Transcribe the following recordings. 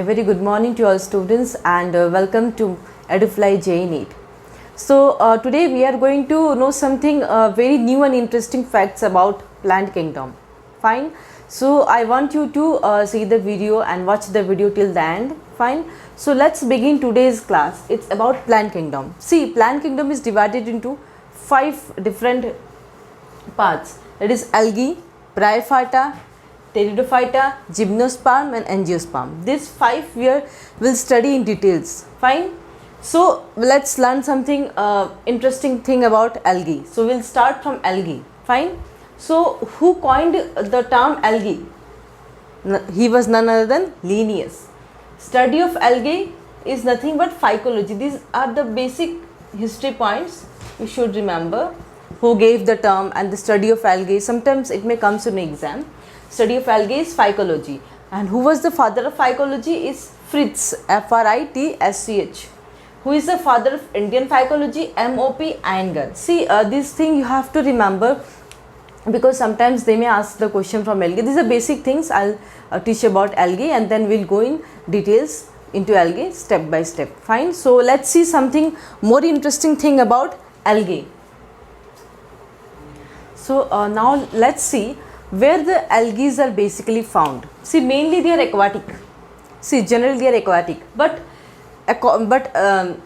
very good morning to all students and welcome to Edufly J-NEET. So today we are going to know something very new and interesting facts about plant kingdom. Fine. So I want you to see the video and watch the video till the end. Fine. So let's begin today's class. It's about plant kingdom. See, plant kingdom is divided into 5 different parts. That is algae, Bryophyta, Pteridophyta, Gymnosperm and Angiosperm. These 5 we will study in details. Fine. So let's learn something interesting thing about algae. So we'll start from algae. Fine. So who coined the term algae? He was none other than Linnaeus. Study of algae is nothing but phycology. These are the basic history points you should remember. Who gave the term and the study of algae? Sometimes it may come to an exam. Study of algae is phycology. And who was the father of phycology is Fritsch, F-R-I-T-S-C-H. Who is the father of Indian phycology? M.O.P. Iyengar. See, this thing you have to remember because sometimes they may ask the question from algae. These are basic things I'll teach about algae and then we'll go in details into algae step by step. Fine. So let's see something more interesting thing about algae. So now let's see where the algae are basically found. See, mainly they are aquatic. See, generally they are aquatic, but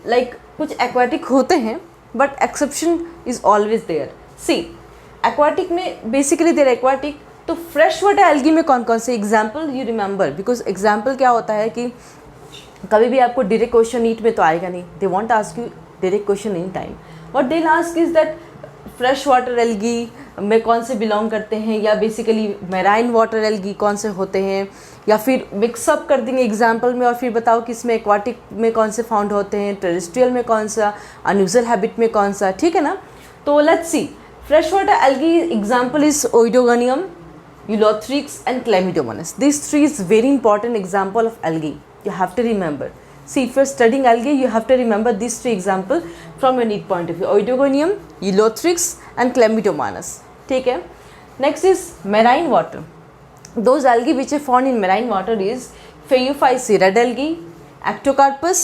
like कुछ aquatic होते हैं, but exception is always there. See, aquatic में basically they are aquatic. तो fresh water algae में कौन कौन से example you remember? Because example क्या होता है कि कभी भी आपको direct question NEET में तो आएगा नहीं. They won't ask you direct question in time. What they'll ask is that fresh water algae में कौन से बिलोंग करते हैं या बेसिकली मैराइन वाटर एल्गी कौन से होते हैं या फिर मिक्सअप कर देंगे एग्जाम्पल में और फिर बताओ कि इसमें एक्वाटिक में कौन से फाउंड होते हैं, टेरेस्ट्रियल में कौन सा, अनयूजुअल हैबिट में कौन सा. ठीक है ना. तो let's see fresh water algae example is Oedogonium, Ulothrix and Chlamydomonas. This 3 is very important example of algae. You have to remember. See, if you're studying algae, you have to remember these 3 examples from your NEET point of view. Oidogonium, Eulothrix and Chlamydomonas. ठीक है. Next is marine water. Those algae which are found in marine water is Phaeophyceae, red algae, Ectocarpus,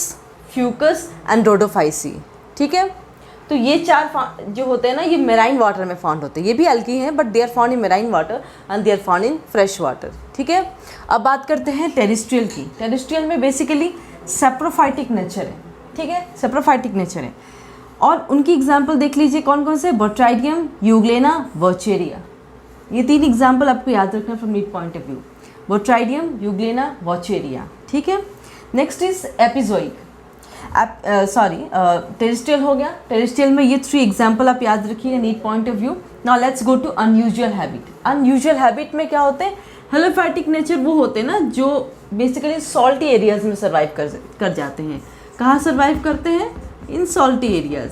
Fucus and Rhodophyceae. ठीक है. तो ये 4 जो होते हैं ना ये मेराइन वाटर में फाउंड होते हैं. ये भी एल्गी हैं but they are found in marine water and they are found in fresh water. ठीक है. अब बात करते हैं टेरेस्ट्रियल की. टेरेस्ट्रियल में बेसिकली सेप्रोफाइटिक नेचर है. ठीक है. सेप्रोफाइटिक नेचर है और उनकी एग्जाम्पल देख लीजिए कौन कौन से. Botrydium, Euglena, Vaucheria. ये 3 एग्जाम्पल आपको याद रखना from NEET point of view. Botrydium, Euglena, Vaucheria. ठीक है. Next is epizoic. टेरेस्ट्रियल हो गया. टेरेस्ट्रियल में ये 3 एग्जाम्पल आप याद रखिएगा NEET point of view. Now let's go to unusual habit. Unusual habit में क्या होते हैं? हेलोफाइटिक नेचर वो होते हैं ना जो बेसिकली सॉल्टी एरियाज में सर्वाइव कर जाते हैं. कहाँ सर्वाइव करते हैं? इन सॉल्टी एरियाज.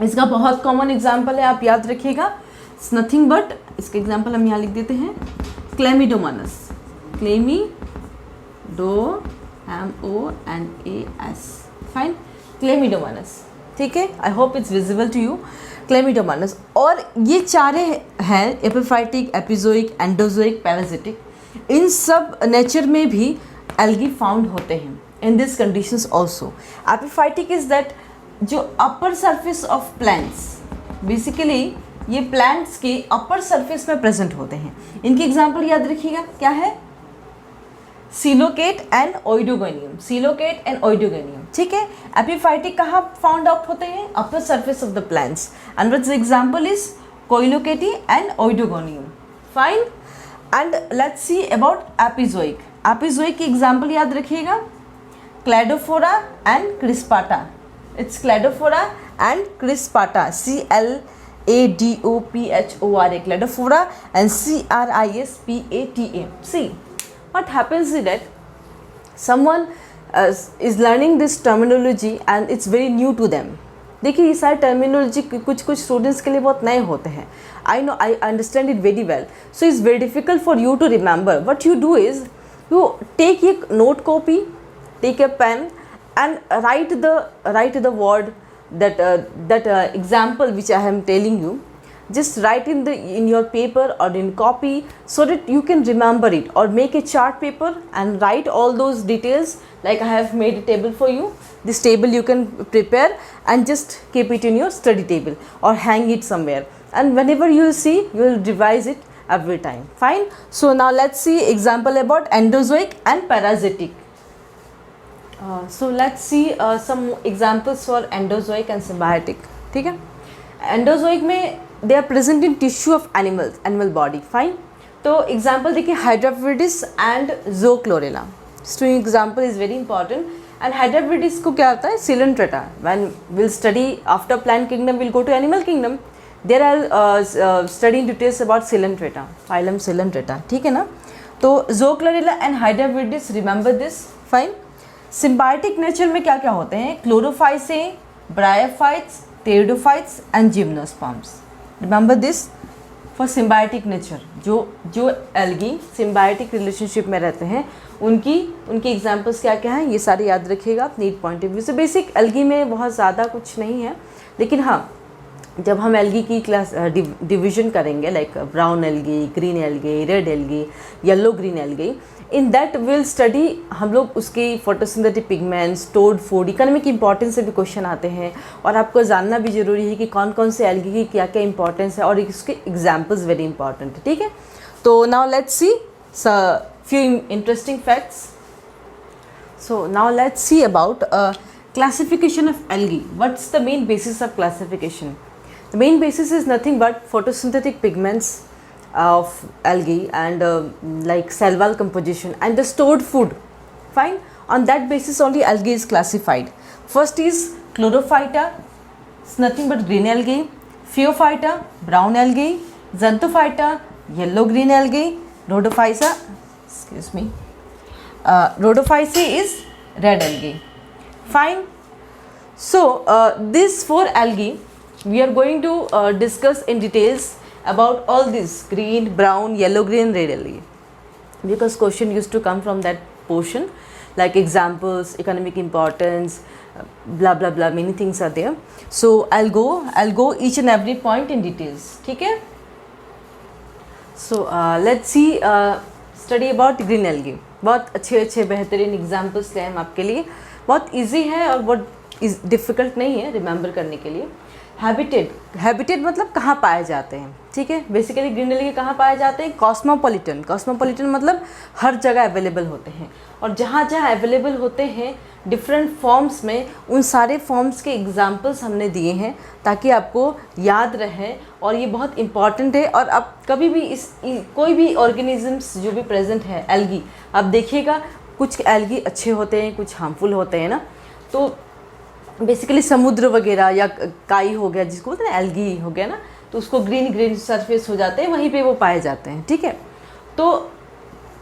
इसका बहुत कॉमन एग्जाम्पल है, आप याद रखिएगा. इट्स नथिंग बट, इसका एग्जाम्पल हम यहाँ लिख देते हैं, क्लेमिडोमोनास. MONAS. फाइन. क्लेमिडोमोनास. ठीक है. I hope it's visible to you. Chlamydomonas. और ये 4 हैं एपिफाइटिक, एपिजोइक, एंडोजोइक, पैरासिटिक. इन सब नेचर में भी एल्गी फाउंड होते हैं in this conditions also. Epiphytic is that जो upper surface of plants, basically ये प्लांट्स के अपर सरफेस में प्रेजेंट होते हैं. इनकी एग्जाम्पल याद रखिएगा क्या है? Coleochaete and Oedogonium. Coleochaete and Oedogonium. ठीक है. एपिफाइटिक कहाँ फाउंड आउट होते हैं? Upper surface of the plants. And what's the example is Coleochaete and Oedogonium. Fine. And let's see about epizoic. Epizoic की एग्जाम्पल याद रखिएगा, Cladophora and crispata. It's Cladophora and crispata. CLADOPHORA. Cladophora and CRISPATA. See, what happens is that someone is learning this terminology and it's very new to them. देखिए ये सारे terminology कुछ students के लिए बहुत नए होते हैं. I know, I understand it very well. So it's very difficult for you to remember. What you do is you take एक note copy, take a pen and write the word that example which I am telling you. just write in your paper or in copy so that you can remember it, or make a chart paper and write all those details. Like I have made a table for you. This table you can prepare and just keep it in your study table or hang it somewhere, and whenever you see, you will revise it every time. Fine. So now let's see example about endozoic and parasitic. So let's see some examples for endozoic and symbiotic. ठीक है. Endozoic में they are present in tissue of animal body. Fine. तो example देखिए, Hydra viridis and Zoochlorella. So example is very important. And Hydra viridis को क्या होता है, Coelenterata. When will study after plant kingdom will go to animal kingdom. There are study details about Coelenterata, phylum Coelenterata. ठीक है ना. तो Zoochlorella and Hydra viridis, remember this. Fine. Symbiotic nature में क्या क्या होते हैं, Chlorophyceae, bryophytes, pteridophytes and gymnosperms. Remember this for symbiotic nature. जो एल्गी सिम्बायोटिक रिलेशनशिप में रहते हैं उनकी एग्जांपल्स क्या क्या हैं, ये सारे याद रखिएगा नीट पॉइंट ऑफ व्यू से. बेसिक एल्गी में बहुत ज़्यादा कुछ नहीं है, लेकिन हाँ जब हम एल्गी की क्लास डिवीजन करेंगे, like brown algae, green algae, red algae, yellow green algae, in that will study हम लोग उसकी photosynthetic pigments, stored food, economic importance से भी क्वेश्चन आते हैं. और आपको जानना भी ज़रूरी है कि कौन कौन से एल्गी की क्या क्या इंपॉर्टेंस है, और इसके एग्जाम्पल्स वेरी इंपॉर्टेंट है. ठीक है. तो now let's see few interesting facts. So now let's see about classification of algae. What's the main basis of classification? The main basis is nothing but photosynthetic pigments of algae and like cell wall composition and the stored food. Fine. On that basis only algae is classified. First is chlorophyta, it's nothing but green algae. Phaeophyta, brown algae. Xanthophyta, yellow green algae. Rhodophysa, Rhodophysae is red algae. Fine. So these four algae we are going to discuss in details about all these green, brown, yellow, green, red algae, because question used to come from that portion, like examples, economic importance, blah blah blah, many things are there. So I'll go each and every point in details. ठीक है. So let's see study about green algae. बहुत अच्छे बेहतरीन examples ले हम आपके लिए. बहुत इजी है और बहुत डिफ़िकल्ट नहीं है रिमेंबर करने के लिए. हैबिटेट मतलब कहाँ पाए जाते हैं. ठीक है. बेसिकली ग्रीन एल्गी कहाँ पाए जाते हैं, कॉस्मोपॉलिटन मतलब हर जगह अवेलेबल होते हैं. और जहाँ जहाँ अवेलेबल होते हैं डिफरेंट फॉर्म्स में, उन सारे फॉर्म्स के एग्जाम्पल्स हमने दिए हैं ताकि आपको याद रहे. और ये बहुत इम्पॉर्टेंट है. और आप कभी भी कोई भी ऑर्गेनिजम्स जो भी प्रेजेंट है एल्गी, आप देखिएगा कुछ एल्गी अच्छे होते हैं, कुछ हार्मफुल होते हैं ना. तो बेसिकली समुद्र वगैरह या काई हो गया, जिसको बोलते हैं एल्गी हो गया ना, तो उसको ग्रीन सरफेस हो जाते हैं, वहीं पे वो पाए जाते हैं. ठीक है. तो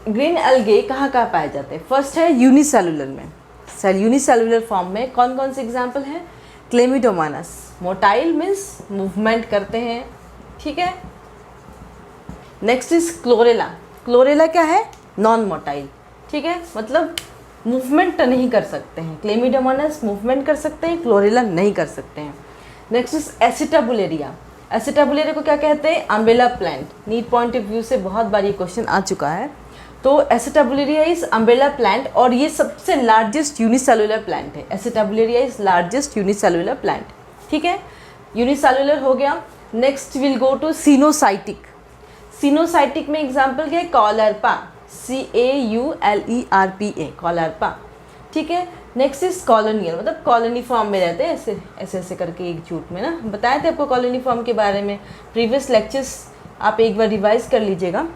ग्रीन एल्गे कहाँ पाए जाते हैं. फर्स्ट है यूनिसेलुलर में. यूनिसेलुलर फॉर्म में कौन कौन से एग्जाम्पल हैं, क्लेमिडोमोनास, मोटाइल मीन्स मूवमेंट करते हैं. ठीक है. नेक्स्ट इज क्लोरेला क्या है, नॉन मोटाइल. ठीक है. मतलब मूवमेंट नहीं कर सकते हैं. क्लेमिडोमोनास मूवमेंट कर सकते हैं, क्लोरेला नहीं कर सकते हैं. Next is Acetabularia. को क्या कहते हैं, umbrella plant. NEET point of view से बहुत बार ये क्वेश्चन आ चुका है. तो एसिटाबुलेरिया इज अम्ब्रेला प्लांट और ये सबसे लार्जेस्ट यूनिसेलुलर प्लांट है. Acetabularia is largest unicellular plant. ठीक है. यूनिसेलुलर हो गया. Next will go to coenocytic. में एग्जाम्पल क्या है, कॉलरपा, CAULERPA, कॉलरपा. ठीक है. नेक्स्ट इज कॉलोनियल, मतलब कॉलोनी फॉर्म में रहते हैं, ऐसे करके एक जूट में ना. बताए थे आपको कॉलोनी फॉर्म के बारे में प्रीवियस लेक्चर्स, आप एक बार रिवाइज कर लीजिएगा.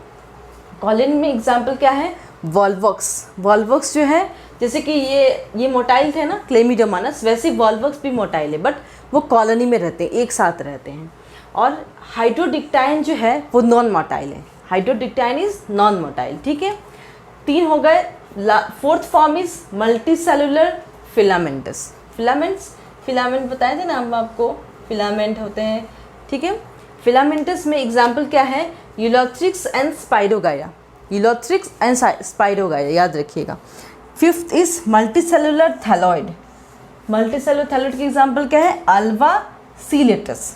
कॉलोनी में एग्जाम्पल क्या है, वॉल्वॉक्स जो है, जैसे कि ये मोटाइल थे ना क्लेमिडोमोनास, वैसे वॉल्वॉक्स भी मोटाइल है, बट वो कॉलोनी में रहते हैं, एक साथ रहते हैं. और हाइड्रोडिक्टाइन जो है वो नॉन मोटाइल है. हाइड्रोडिक्टाइन इज नॉन मोटाइल. ठीक है. 3 हो गए. Fourth form is multicellular filament बताए थे ना हम आपको, फिलामेंट होते हैं. ठीक है. फिलामेंटस में एग्जाम्पल क्या है, यूलोथ्रिक्स एंड स्पाइरोगाया, याद रखिएगा. Fifth is multicellular thalloid. के एग्जाम्पल क्या है, अल्वा सीलेटस.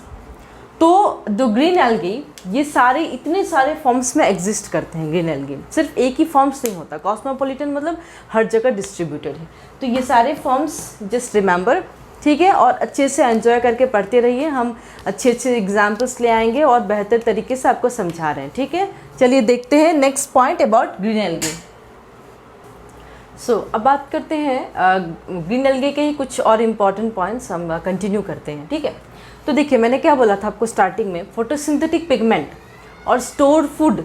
तो जो ग्रीन एल्गी ये सारे इतने सारे फॉर्म्स में एग्जिस्ट करते हैं। ग्रीन एल्गी सिर्फ एक ही फॉर्म्स नहीं होता, कॉस्मोपॉलिटन मतलब हर जगह डिस्ट्रीब्यूटेड है। तो ये सारे फॉर्म्स जस्ट रिमेंबर, ठीक है, और अच्छे से एंजॉय करके पढ़ते रहिए। हम अच्छे अच्छे एग्जाम्पल्स ले आएंगे और बेहतर तरीके से आपको समझा रहे हैं, ठीक है। चलिए देखते हैं next point about green algae. अब बात करते हैं ग्रीन एल्गी के ही कुछ और इम्पॉर्टेंट पॉइंट्स हम कंटिन्यू करते हैं, ठीक है। तो देखिए मैंने क्या बोला था आपको स्टार्टिंग में, फोटोसिंथेटिक पिगमेंट और stored food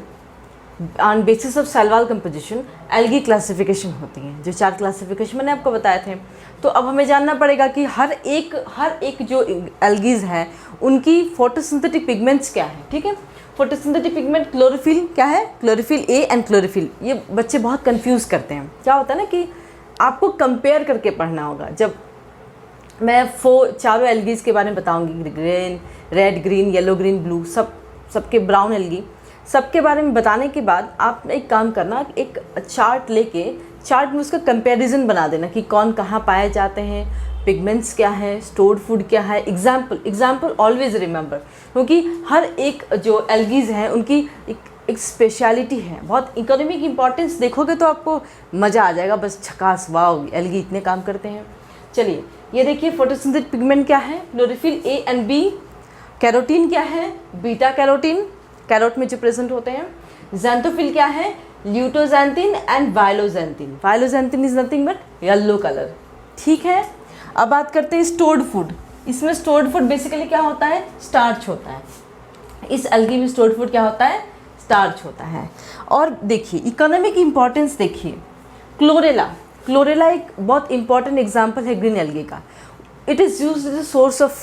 on basis of cell wall composition algae classification होती हैं। जो 4 क्लासिफिकेशन मैंने आपको बताए थे। तो अब हमें जानना पड़ेगा कि हर एक जो एल्गीज हैं उनकी फोटोसिंथेटिक पिगमेंट्स क्या है, ठीक है। फोटोसिंथेटिक पिगमेंट क्लोरोफिल क्या है, क्लोरोफिल ए एंड क्लोरोफिल, ये बच्चे बहुत कंफ्यूज करते हैं। क्या होता है ना कि आपको कंपेयर करके पढ़ना होगा। जब मैं चारों एल्गीज के बारे में बताऊंगी, green, red, green, yellow, green, blue, सबके ब्राउन एल्गी, सबके बारे में बताने के बाद आप एक काम करना, एक चार्ट लेके चार्ट में उसका कंपैरिजन बना देना कि कौन कहाँ पाए जाते हैं, पिगमेंट्स क्या है, स्टोर्ड फूड क्या है। एग्जाम्पल ऑलवेज रिमेंबर, क्योंकि हर एक जो एल्गीज हैं उनकी एक स्पेशलिटी है। बहुत इकोनॉमिक इंपॉर्टेंस देखोगे तो आपको मज़ा आ जाएगा, बस झकास, वाओ एल्गी इतने काम करते हैं। चलिए ये देखिए फोटोसिंथेटिक पिगमेंट क्या है, chlorophyll A and B. Carotene क्या है, बीटा कैरोटीन, कैरोट में जो प्रेजेंट होते हैं। ज़ैंथोफिल क्या है, luteoxanthin and violaxanthin. Violaxanthin is nothing but yellow colour, ठीक है। अब बात करते हैं स्टोर्ड फूड। इसमें स्टोर्ड फूड बेसिकली क्या होता है, स्टार्च होता है। इस एल्गी में स्टोर्ड फूड क्या होता है, स्टार्च होता है। और देखिए इकोनॉमिक इंपॉर्टेंस देखिए, क्लोरेला एक बहुत इंपॉर्टेंट एग्जाम्पल है ग्रीन एल्गी का। It is used as a source of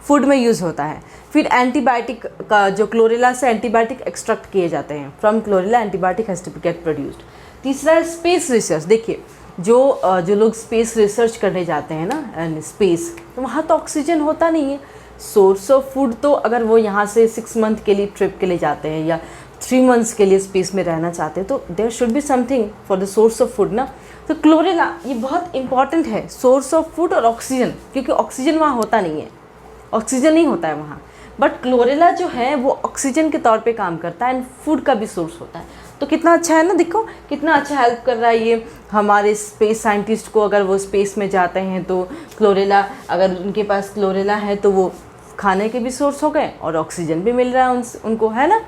food में यूज़ होता है। फिर एंटीबायोटिक का जो क्लोरेला से एंटीबायोटिक एक्सट्रैक्ट किए जाते हैं, from chlorella antibiotic has to get produced. तीसरा है स्पेस रिसर्च। देखिए जो लोग स्पेस रिसर्च करने जाते हैं ना, स्पेस, तो वहाँ तो ऑक्सीजन होता नहीं है। सोर्स ऑफ फूड तो अगर वो यहाँ से 6 मंथ के लिए ट्रिप के लिए जाते हैं या 3 मंथ्स के लिए स्पेस में रहना चाहते हैं, तो there should be something for the source of food ना। तो क्लोरेला ये बहुत इंपॉर्टेंट है, सोर्स ऑफ फूड और ऑक्सीजन, क्योंकि ऑक्सीजन वहाँ होता नहीं है, ऑक्सीजन नहीं होता है वहाँ। बट क्लोरेला जो है वो ऑक्सीजन के तौर पे काम करता है एंड फूड का भी सोर्स होता है। तो कितना अच्छा है ना, देखो कितना अच्छा हेल्प कर रहा है ये हमारे स्पेस साइंटिस्ट को। अगर वो स्पेस में जाते हैं तो क्लोरेला, अगर उनके पास क्लोरेला है तो वो खाने के भी सोर्स हो गए और ऑक्सीजन भी मिल रहा है उनको, है ना।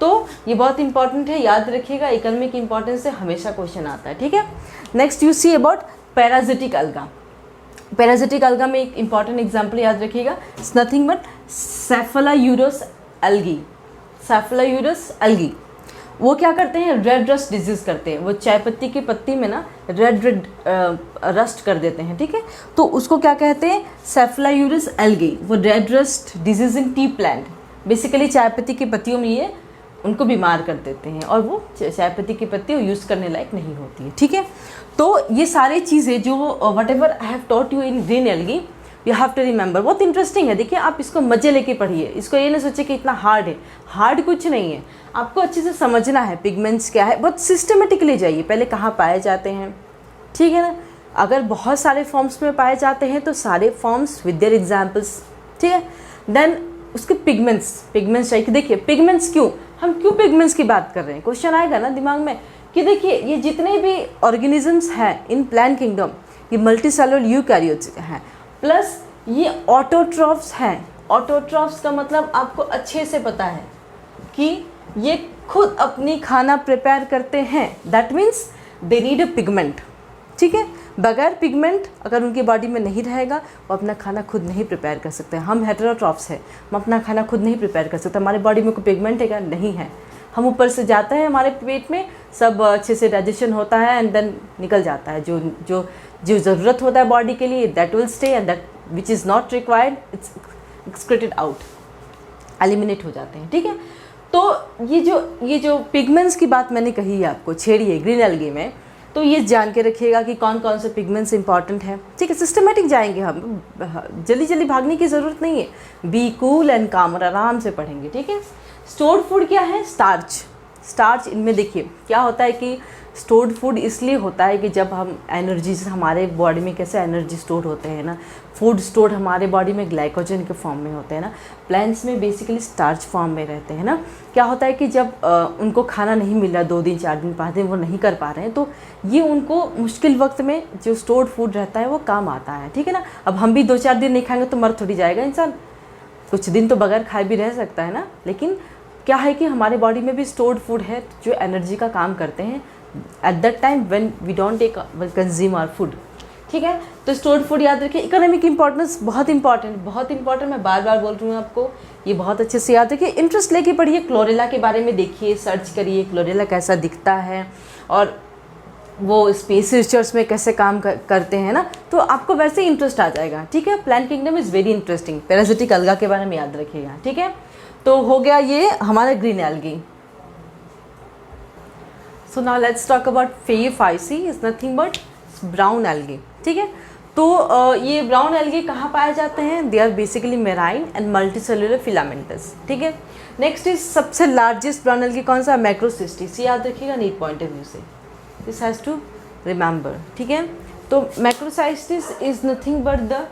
तो ये बहुत इंपॉर्टेंट है, याद रखिएगा। इकोनॉमिक इंपॉर्टेंस से हमेशा क्वेश्चन आता है, ठीक है। Next you see about parasitic alga. Parasitic alga में एक इंपॉर्टेंट एग्जाम्पल याद रखिएगा, it's nothing but Cephaleuros algae. Cephaleuros algae वो क्या करते हैं, रेड रस्ट डिजीज करते हैं। वो चाय पत्ती की पत्ती में ना रेड रस्ट कर देते हैं, ठीक है। तो उसको क्या कहते हैं, सेफेलायूरस एल्गी। वो red rust disease in T plant, basically चाय पत्ती की पत्तियों में ये उनको बीमार कर देते हैं और वो चाय पत्ती की पत्ती यूज़ करने लायक नहीं होती है, ठीक है। तो ये सारी चीज़ें जो whatever I have taught you in green algae, you have to remember. बहुत इंटरेस्टिंग है, देखिए आप इसको मज़े लेके पढ़िए। इसको ये नहीं सोचे कि इतना हार्ड है, हार्ड कुछ नहीं है। आपको अच्छे से समझना है पिगमेंट्स क्या है, बहुत सिस्टमेटिकली जाइए, पहले कहाँ पाए जाते हैं, ठीक है ना। अगर बहुत सारे फॉर्म्स में पाए जाते हैं तो सारे फॉर्म्स विद देयर एग्जाम्पल्स, ठीक है। देन उसके पिगमेंट्स चाहिए। देखिए पिगमेंट्स हम क्यों पिगमेंट्स की बात कर रहे हैं, क्वेश्चन आएगा ना दिमाग में कि देखिए ये जितने भी ऑर्गेनिजम्स हैं इन प्लांट किंगडम, ये मल्टीसेलुलर यूकैरियोट्स हैं, प्लस ये ऑटोट्रॉफ्स हैं। ऑटोट्रॉफ्स का मतलब आपको अच्छे से पता है कि ये खुद अपनी खाना प्रिपेयर करते हैं। That means they need a pigment, ठीक है। बगैर पिगमेंट अगर उनकी बॉडी में नहीं रहेगा वो अपना खाना खुद नहीं प्रिपेयर कर सकते। हम हेटेरोट्रॉफ्स हैं, हम अपना खाना खुद नहीं प्रिपेयर कर सकते। हमारी बॉडी में कोई पिगमेंट है क्या, नहीं है। हम ऊपर से जाता है, हमारे पेट में सब अच्छे से डाइजेशन होता है एंड देन निकल जाता है। जो ज़रूरत होता है बॉडी के लिए that will stay and that which is not required it's excreted out, eliminate हो जाते हैं, ठीक है। तो ये जो पिगमेंट्स की बात मैंने कही है आपको, छेड़ी है ग्रीन एल्गी में, तो ये जान के रखिएगा कि कौन कौन से पिगमेंट्स इंपॉर्टेंट है, ठीक है। सिस्टमेटिक जाएंगे हम, जल्दी भागने की ज़रूरत नहीं है। बी कूल एंड काम और आराम से पढ़ेंगे, ठीक है। स्टोर्ड फूड क्या है, स्टार्च। स्टार्च इनमें देखिए क्या होता है कि स्टोर्ड फूड इसलिए होता है कि जब हम एनर्जी से हमारे बॉडी में कैसे एनर्जी स्टोर होते हैं ना, फूड स्टोर हमारे बॉडी में ग्लाइकोजन के फॉर्म में होते हैं ना, प्लांट्स में बेसिकली स्टार्च फॉर्म में रहते हैं ना। क्या होता है कि जब उनको खाना नहीं मिल रहा 2 दिन 4 दिन 5 दिन वो नहीं कर पा रहे हैं, तो ये उनको मुश्किल वक्त में जो स्टोर्ड फूड रहता है वो काम आता है, ठीक है ना। अब हम भी 2-4 दिन नहीं खाएंगे तो मर थोड़ी जाएगा इंसान, कुछ दिन तो बगैर खाए भी रह सकता है ना। लेकिन क्या है कि हमारे बॉडी में भी स्टोर्ड फूड है जो एनर्जी का काम करते हैं at that time when we don't take consume our food, ठीक है। तो स्टोर्ड फूड याद रखिए। इकोनॉमिक इंपॉर्टेंस बहुत इंपॉर्टेंट, मैं बार बार बोल रही हूँ आपको, ये बहुत अच्छे से याद रखिए। इंटरेस्ट लेके पढ़िए, क्लोरेला के बारे में देखिए, सर्च करिए क्लोरेला कैसा दिखता है और वो स्पेस रिसर्च में कैसे काम करते हैं ना, तो आपको वैसे ही इंटरेस्ट आ जाएगा, ठीक है। Plant kingdom is very interesting. Parasitic अलगा के बारे में याद रखिएगा, ठीक है। तो हो गया ये हमारा green algae. So now let's talk about Phaeophyceae is nothing but brown algae, ठीक है। तो ये ब्राउन एल्गी कहाँ पाए जाते हैं? They are basically marine and multicellular filamentous, ठीक है। नेक्स्ट इज सबसे लार्जेस्ट ब्राउन एल्गी कौन सा? मैक्रोसिस्टिस, याद रखिएगा नीट पॉइंट ऑफ व्यू से, दिस हैज़ टू रिमेंबर, ठीक है। तो Macrocystis is nothing but the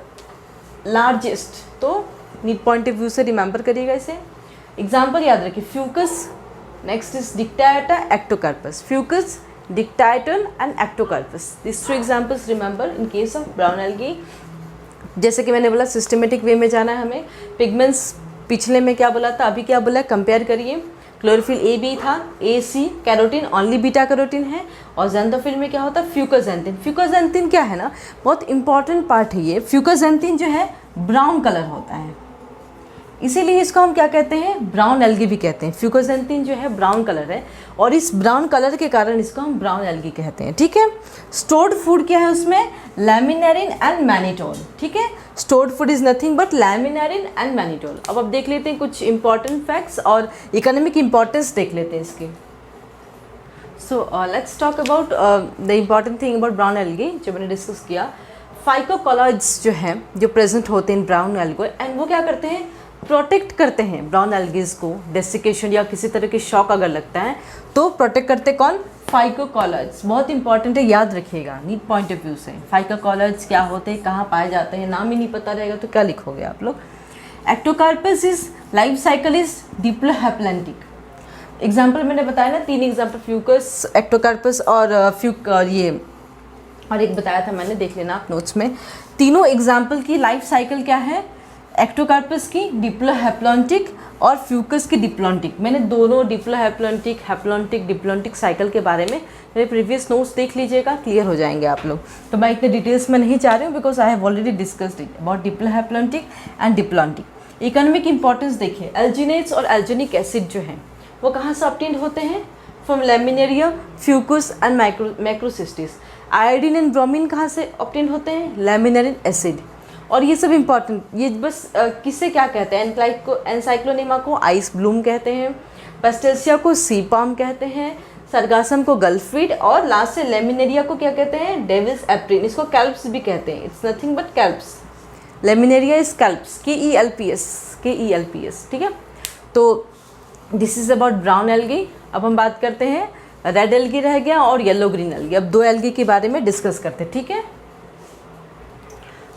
largest, तो नीट पॉइंट ऑफ व्यू से रिमेंबर करिएगा इसे। एग्जाम्पल याद रखिए, Fucus, next is Dictyota, Ectocarpus, Fucus, Dictyota and Ectocarpus, this 2 examples remember in case of brown algae. जैसे कि मैंने बोला सिस्टमेटिक वे में जाना है हमें। पिगमेंट्स पिछले में क्या बोला था, अभी क्या बोला, कंपेयर करिए। क्लोरोफिल ए बी था, ए सी, कैरोटीन ओनली बीटा कैरोटीन है, और ज़ैंथोफिल में क्या होता है? फ्यूकोजेंथिन। फ्यूकोजेंथिन क्या है ना, बहुत इंपॉर्टेंट पार्ट है ये। फ्यूकोजेंथिन जो है ब्राउन कलर होता है, इसीलिए इसको हम क्या कहते हैं? ब्राउन एल्गी भी कहते हैं। फ्यूकोजेंथिन जो है ब्राउन कलर है और इस ब्राउन कलर के कारण इसको हम ब्राउन एल्गी कहते हैं, ठीक है। स्टोर्ड फूड क्या है उसमें? लैमिनेरिन एंड मैनिटोल, ठीक है। Stored food is nothing but लैमिनेरिन and mannitol. अब देख लेते हैं कुछ इंपॉर्टेंट फैक्ट्स और इकोनॉमिक इंपॉर्टेंस देख लेते हैं इसकी। So let's talk about the important thing about brown algae जो मैंने डिस्कस किया। फाइकोकोलॉइड्स जो हैं जो प्रेजेंट होते हैं ब्राउन एल्गी, एंड वो क्या करते हैं? प्रोटेक्ट करते हैं ब्राउन एल्गीज को। डेसिकेशन या किसी तरह के शॉक अगर लगता है तो प्रोटेक्ट करते कौन? फाइकोकोलॉइड्स। बहुत इंपॉर्टेंट है, याद रखिएगा नीट पॉइंट ऑफ व्यू से। फाइकोकोलॉइड्स क्या होते हैं, कहाँ पाए जाते हैं, नाम ही नहीं पता रहेगा तो क्या लिखोगे आप लोग। Ectocarpus is life cycle is diplohaplontic. Example मैंने बताया ना 3 एग्जाम्पल, फ्यूकस, एक्टोकार्पस और ये और एक बताया था मैंने, देख लेना आप नोट्स में। तीनों एग्जाम्पल की लाइफ साइकिल क्या है? एक्टोकार्पस की डिप्लोहैप्लॉन्टिक और फ्यूकस की डिप्लॉन्टिक। मैंने दोनों डिप्लोहैप्लॉन्टिक, हैप्लॉन्टिक, डिप्लॉन्टिक साइकिल के बारे में मेरे प्रीवियस नोट्स देख लीजिएगा, क्लियर हो जाएंगे आप लोग। तो मैं इतने डिटेल्स में नहीं जा रही हूँ because I have already discussed it about diplohaplontic and diplontic. Economic importance देखिए, एल्जिनेट्स और एल्जेनिक एसिड जो हैं वो कहाँ से ऑब्टेन्ड होते हैं? From Laminaria, Fucus and Macrocystis. Iodine and bromine कहाँ से ऑब्टेन होते हैं? Laminarin acid. और ये सब इंपॉर्टेंट, ये बस किससे क्या कहते हैं? एनसाइक्लोनिमा को आइस ब्लूम कहते हैं, पेस्टेल्सिया को सी पाम कहते हैं, सरगासम को गल्फवीड, और लास्ट से लेमिनेरिया को क्या कहते हैं? Devils apron. इसको कैल्प्स भी कहते हैं, it's nothing but kelps. Laminaria is kelps, KELPS, ठीक है। तो this is about brown algae. अब हम बात करते हैं, रेड एल्गी रह गया और येलो ग्रीन एल्गी। अब 2 एल्गी के बारे में डिस्कस करते हैं, ठीक है।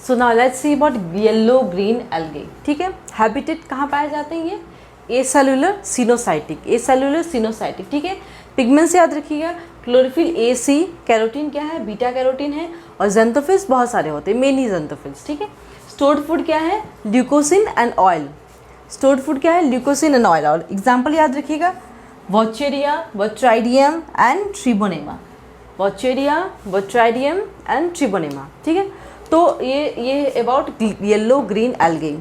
सो now let's see about yellow green algae, ठीक है। हैबिटेट कहाँ पाए जाते हैं ये? एसेलुलर सिनोसाइटिक, ठीक है। पिगमेंट से याद रखिएगा, क्लोरोफिल A, C, कैरोटीन क्या है? बीटा कैरोटीन है, और ज़ैंथोफिल्स बहुत सारे होते हैं, मेनी ज़ैंथोफिल्स, ठीक है। स्टोर्ड फूड क्या है? ल्यूकोसिन एंड ऑयल। स्टोर्ड फूड क्या है? ल्यूकोसिन एंड ऑयल। और एग्जाम्पल याद रखिएगा, वॉचेरिया, वोट्राइडियम एंड ट्रिबोनेमा। वॉचेरिया, वोट्राइडियम एंड ट्रिबोनेमा, ठीक है। तो ये about yellow green algae.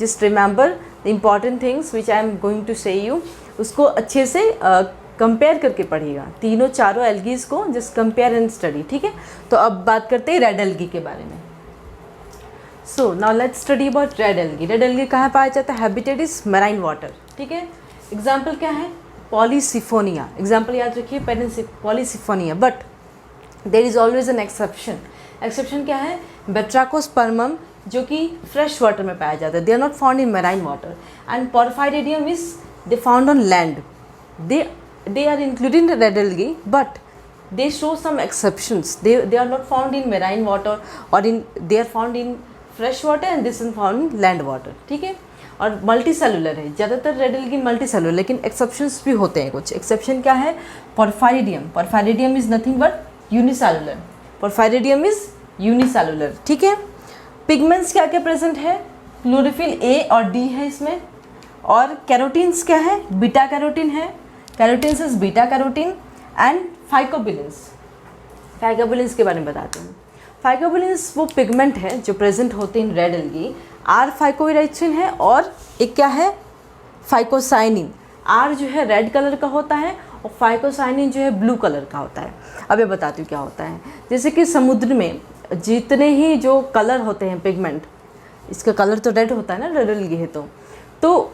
Just remember the important things which I am going to say you, उसको अच्छे से कंपेयर करके पढ़िएगा, तीनों चारों एल्गीज को जस्ट कंपेयर एंड स्टडी, ठीक है। तो अब बात करते हैं रेड एल्गी के बारे में। सो now let's study about red algae. Red algae कहाँ पाया जाता है? हैबिटेट इज मैराइन वाटर, ठीक है। एग्जाम्पल क्या है? पॉलीसिफोनिया। एग्जाम्पल याद रखिए, Polysiphonia. But there is always an exception. Exception क्या है? बेट्राकोस्पर्मम, जो कि फ्रेश वाटर में पाया जाता है, they are not found in marine water. And Porphyridium is they found on land, they they are included in the red algae, but they show some exceptions. They are not found in marine water or they are found in fresh water and this is found in land water. ठीक है, और multi cellular है, ज़्यादातर red algae multicellular, लेकिन exceptions भी होते हैं कुछ. एक्सेप्शन क्या है? Porphyridium. Porphyridium is nothing but unicellular. Porphyridium is unicellular. ठीक है. पिगमेंट्स क्या क्या प्रेजेंट है? क्लोरोफिल ए और डी है इसमें. और कैरोटीन्स क्या है? बीटा कैरोटीन है. Carotenes is beta carotene and phycobilins. Phycobilins के बारे में बताते हैं. फाइकोबिलिन्स वो पिगमेंट है जो प्रेजेंट होते हैं इन रेड एल्गी. आर फाइकोइराइसिन है और एक क्या है? फाइकोसाइनिन. आर जो है रेड कलर का होता है और फाइकोसाइनिन जो है ब्लू कलर का होता है. अब ये बताती हूँ क्या होता है. जैसे कि समुद्र में जितने ही जो कलर होते हैं पिगमेंट, इसका कलर तो रेड होता है ना, रेड एल्गी है तो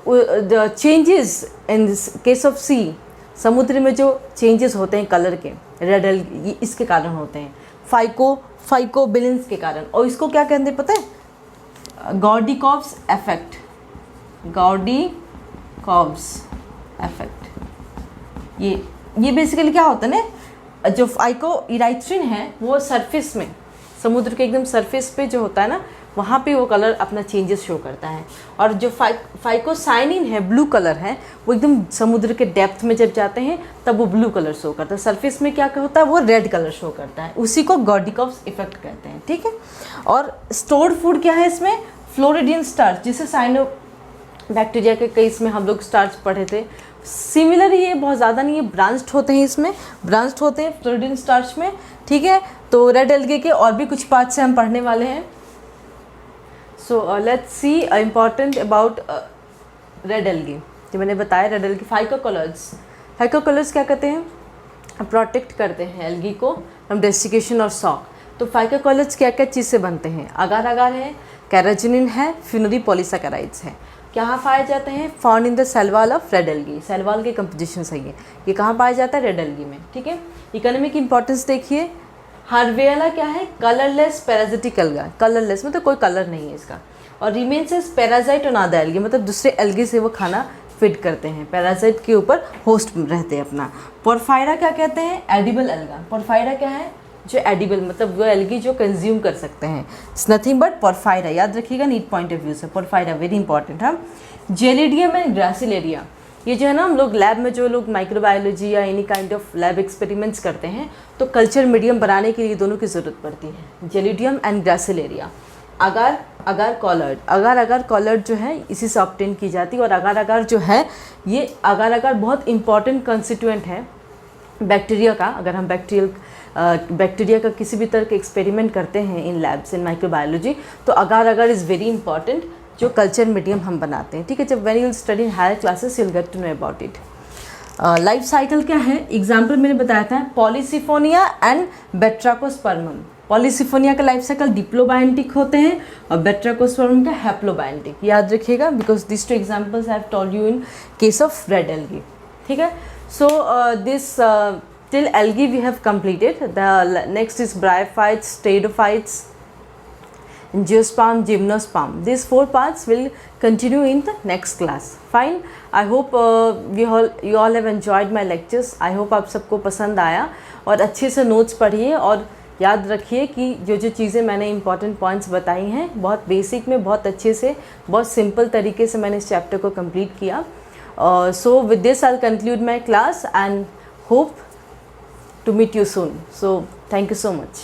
चेंजेस इन केस ऑफ सी, समुद्र में जो चेंजेस होते हैं कलर के रेड एल्गी, इसके कारण होते हैं फाइकोबिलिन्स के कारण. और इसको क्या कहते हैं पता है? गॉर्डिकॉव्स इफेक्ट. गॉर्डिकॉव्स इफेक्ट. ये बेसिकली क्या होता है ना, जो फाइकोइराइसिन है वो सरफेस में, समुद्र के एकदम सरफेस पे जो होता है ना, वहाँ पे वो कलर अपना चेंजेस शो करता है. और जो फाइकोसाइनिन है ब्लू कलर है, वो एकदम समुद्र के डेप्थ में जब जाते हैं तब वो ब्लू कलर शो करता है. सरफेस में क्या होता है? वो रेड कलर शो करता है. उसी को गॉर्डिकॉव्स इफेक्ट कहते हैं. ठीक है. और स्टोर्ड फूड क्या है इसमें? फ्लोरिडियन स्टार्च, जिसे साइनो बैक्टीरिया के केस में हम लोग स्टार्च पढ़े थे. सिमिलर ये बहुत ज़्यादा नहीं है, ब्रांच्ड होते हैं इसमें, ब्रांच्ड होते हैं फ्लोरिडियन स्टार्च में. ठीक है. तो रेड एल्गी के और भी कुछ पार्ट से हम पढ़ने वाले हैं. So let's see important about red algae. जो मैंने बताया रेड एल्गी, फाइकोकलर्स. फाइकोकलर्स क्या कहते हैं? प्रोटेक्ट करते हैं एल्गी को फ्रॉम डेसिकेशन और सॉक. तो फाइकोकलर्स क्या क्या चीज़ से बनते हैं? अगार अगार है, कैराजिनिन है, फ्यूनरी पॉलीसैकेराइड्स है. कहाँ पाए जाते हैं? Found in the cell wall of red algae. Cell wall के कंपोजिशन सही है. ये कहाँ पाया जाता है? रेड एल्गी में. ठीक है. इकोनॉमिक इंपॉर्टेंस देखिए. हार्वेला क्या है? Colourless पैराजिटिक alga. कलरलेस मतलब कोई कलर नहीं है इसका. और remains as parasite on other algae, मतलब दूसरे एल्गी से वो खाना फीड करते हैं, पैराजाइट के ऊपर होस्ट रहते हैं अपना. पोरफायरा क्या कहते हैं? Edible alga. पोरफायरा क्या है? जो एडिबल, मतलब वो एल्गी जो कंज्यूम कर सकते हैं. It's nothing but Porphyra. याद रखिएगा नीट पॉइंट ऑफ व्यू से. पोरफायरा वेरी इंपॉर्टेंट है. Gelidium and Gracilaria. ये जो है ना, हम लोग लैब में जो लोग माइक्रोबायोलॉजी या any kind of lab experiments करते हैं तो कल्चर मीडियम बनाने के लिए दोनों की ज़रूरत पड़ती है. Gelidium and Gracilaria. Agar agar colloid. Agar agar colloid जो है इसी से ऑब्टेन की जाती है. और अगार अगार जो है, ये अगार अगार बहुत इंपॉर्टेंट कंस्टिट्यूएंट है बैक्टीरिया का. अगर हम बैक्टीरिया का किसी भी तरह के एक्सपेरिमेंट करते हैं इन लैब्स इन माइक्रोबायोलॉजी, तो agar agar is very important, जो कल्चर मीडियम हम बनाते हैं. ठीक है. जब when you will study in higher classes you will get to know about it. Life cycle क्या है? एग्जाम्पल मैंने बताया था, पॉलीसिफोनिया एंड बेट्राकोस्पर्मम. पॉलीसिफोनिया का लाइफ साइकिल डिप्लोबायोटिक होते हैं और बेट्राकोस्पर्मम का हैप्लोबायोटिक. याद रखिएगा because this two examples I have told you in case of red algae. ठीक है. So this till algae we have completed. The next is bryophytes, pteridophytes, angiosperm, gymnosperm. These 4 parts will continue in the next class. Fine. I hope you all have enjoyed my lectures. I hope आप सबको पसंद आया और अच्छे से notes पढ़िए. और याद रखिए कि जो जो चीज़ें मैंने इंपॉर्टेंट पॉइंट्स बताई हैं बहुत बेसिक में, बहुत अच्छे से, बहुत सिंपल तरीके से मैंने इस चैप्टर को कंप्लीट किया. So with this I'll conclude my class and hope to meet you soon. So thank you so much.